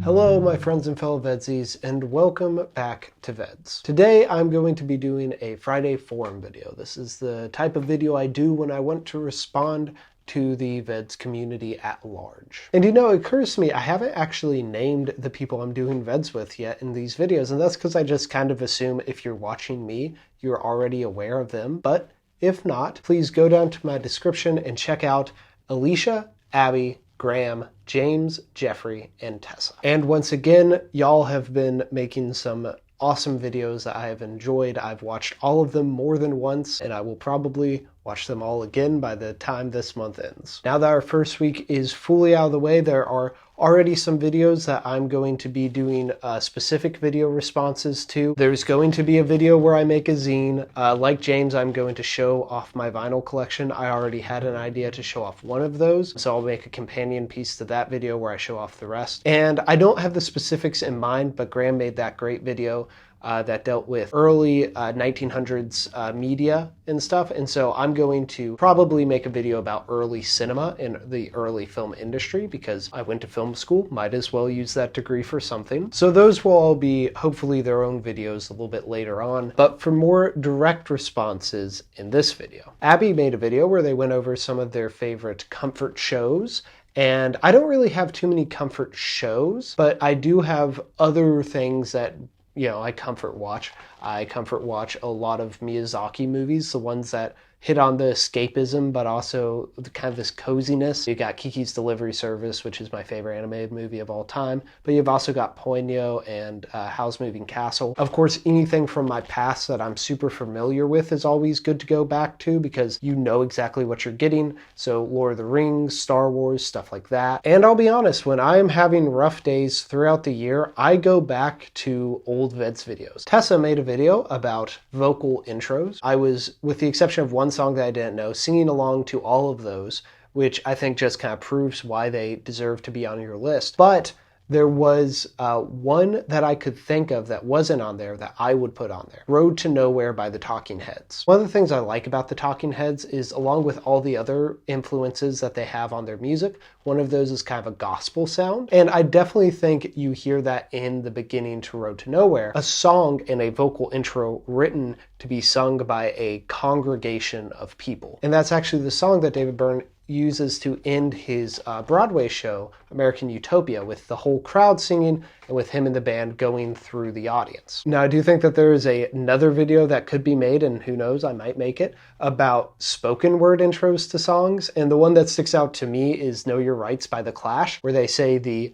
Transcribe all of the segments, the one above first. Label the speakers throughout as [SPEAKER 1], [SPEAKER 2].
[SPEAKER 1] Hello my friends and fellow VEDSies, and welcome back to VEDS. Today I'm going to be doing a Friday forum video. This is the type of video I do when I want to respond to the VEDS community at large. And you know, it occurs to me I haven't actually named the people I'm doing VEDS with yet in these videos, and that's because I just kind of assume if you're watching me, you're already aware of them. But if not, please go down to my description and check out Alicia, Abby, Graham, James, Jeffrey, and Tessa. And once again, y'all have been making some awesome videos that I have enjoyed. I've watched all of them more than once, and I will probably watch them all again by the time this month ends. Now that our first week is fully out of the way, there are already some videos that I'm going to be doing specific video responses to. There's going to be a video where I make a zine. Like James, I'm going to show off my vinyl collection. I already had an idea to show off one of those, so I'll make a companion piece to that video where I show off the rest. And I don't have the specifics in mind, but Graham made that great video that dealt with early 1900s media and stuff, and so I'm going to probably make a video about early cinema and the early film industry because I went to film school, might as well use that degree for something. So those will all be hopefully their own videos a little bit later on. But for more direct responses in this video, Abby made a video where they went over some of their favorite comfort shows. And I don't really have too many comfort shows, but I do have other things that I comfort watch. I comfort watch a lot of Miyazaki movies, the ones that hit on the escapism, but also the kind of this coziness. You got Kiki's Delivery Service, which is my favorite animated movie of all time, but you've also got Ponyo and Howl's Moving Castle. Of course, anything from my past that I'm super familiar with is always good to go back to because you know exactly what you're getting. So Lord of the Rings, Star Wars, stuff like that. And I'll be honest, when I am having rough days throughout the year, I go back to old VEDS videos. Tessa made a video about vocal intros. I was, with the exception of one song that I didn't know, singing along to all of those, which I think just kind of proves why they deserve to be on your list. But there was one that I could think of that wasn't on there that I would put on there. Road to Nowhere by the Talking Heads. One of the things I like about the Talking Heads is, along with all the other influences that they have on their music, one of those is kind of a gospel sound. And I definitely think you hear that in the beginning to Road to Nowhere, a song and a vocal intro written to be sung by a congregation of people. And that's actually the song that David Byrne uses to end his Broadway show, American Utopia, with the whole crowd singing and with him and the band going through the audience. Now, I do think that there is another video that could be made, and who knows, I might make it, about spoken word intros to songs. And the one that sticks out to me is Know Your Rights by The Clash, where they say the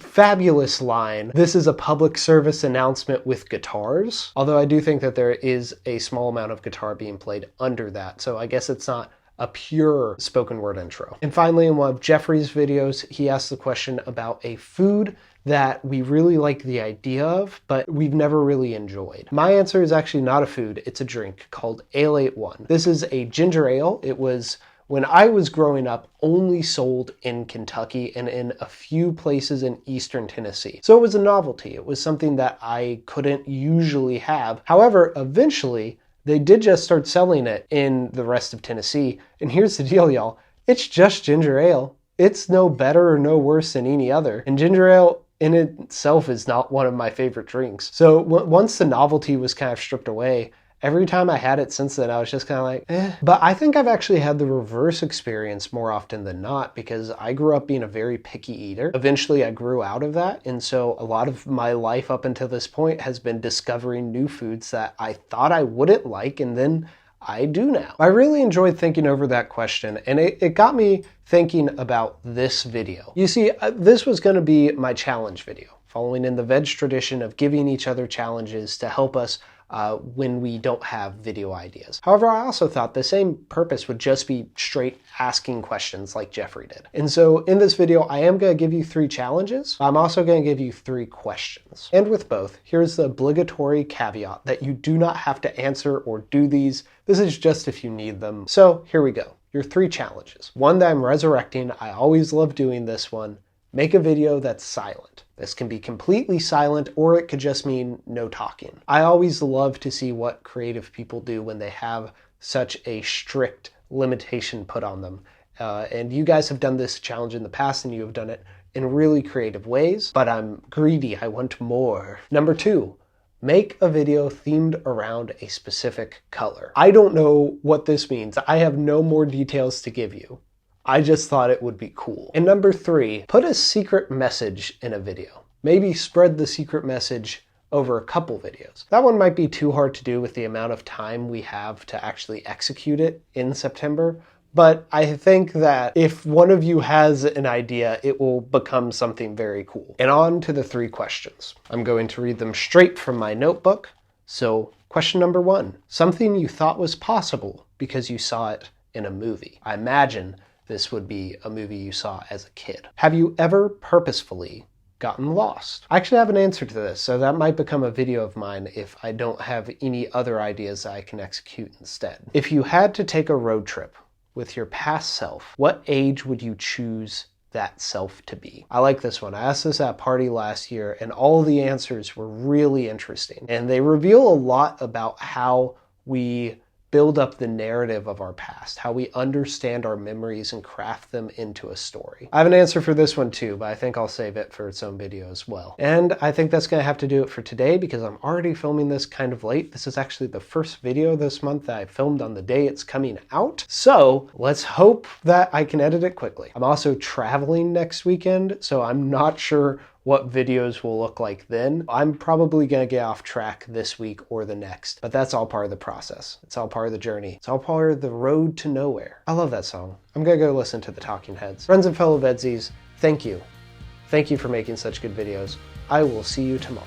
[SPEAKER 1] fabulous line, "This is a public service announcement with guitars." Although I do think that there is a small amount of guitar being played under that, so I guess it's not a pure spoken word intro. And finally, in one of Jeffrey's videos, he asked the question about a food that we really like the idea of, but we've never really enjoyed. My answer is actually not a food, it's a drink called Ale 81. This is a ginger ale. It was, when I was growing up, only sold in Kentucky and in a few places in eastern Tennessee. So it was a novelty. It was something that I couldn't usually have. However, eventually, they did just start selling it in the rest of Tennessee. And here's the deal, y'all. It's just ginger ale. It's no better or no worse than any other. And ginger ale in itself is not one of my favorite drinks. So once the novelty was kind of stripped away, every time I had it since then, I was just kind of like, eh. But I think I've actually had the reverse experience more often than not because I grew up being a very picky eater. Eventually, I grew out of that. And so a lot of my life up until this point has been discovering new foods that I thought I wouldn't like, and then I do now. I really enjoyed thinking over that question, and it got me thinking about this video. You see, this was going to be my challenge video, following in the VEDS tradition of giving each other challenges to help us when we don't have video ideas. However, I also thought the same purpose would just be straight asking questions like Jeffrey did. And so in this video, I am going to give you 3 challenges. I'm also going to give you 3 questions. And with both, here's the obligatory caveat that you do not have to answer or do these. This is just if you need them. So here we go. Your 3 challenges. One that I'm resurrecting. I always love doing this one. Make a video that's silent. This can be completely silent, or it could just mean no talking. I always love to see what creative people do when they have such a strict limitation put on them. And you guys have done this challenge in the past, and you have done it in really creative ways, but I'm greedy. I want more. Number 2, make a video themed around a specific color. I don't know what this means. I have no more details to give you. I just thought it would be cool. And number 3, put a secret message in a video. Maybe spread the secret message over a couple videos. That one might be too hard to do with the amount of time we have to actually execute it in September, but I think that if one of you has an idea, it will become something very cool. And on to the 3 questions. I'm going to read them straight from my notebook. So, question number 1, something you thought was possible because you saw it in a movie. I imagine this would be a movie you saw as a kid. Have you ever purposefully gotten lost? I actually have an answer to this, so that might become a video of mine if I don't have any other ideas I can execute instead. If you had to take a road trip with your past self, what age would you choose that self to be? I like this one. I asked this at a party last year, and all the answers were really interesting. And they reveal a lot about how we build up the narrative of our past, how we understand our memories and craft them into a story. I have an answer for this one too, but I think I'll save it for its own video as well. And I think that's gonna have to do it for today because I'm already filming this kind of late. This is actually the first video this month that I filmed on the day it's coming out. So let's hope that I can edit it quickly. I'm also traveling next weekend, so I'm not sure what videos will look like then. I'm probably gonna get off track this week or the next, but that's all part of the process. It's all part of the journey. It's all part of the road to nowhere. I love that song. I'm gonna go listen to the Talking Heads. Friends and fellow VEDSIs, thank you. Thank you for making such good videos. I will see you tomorrow.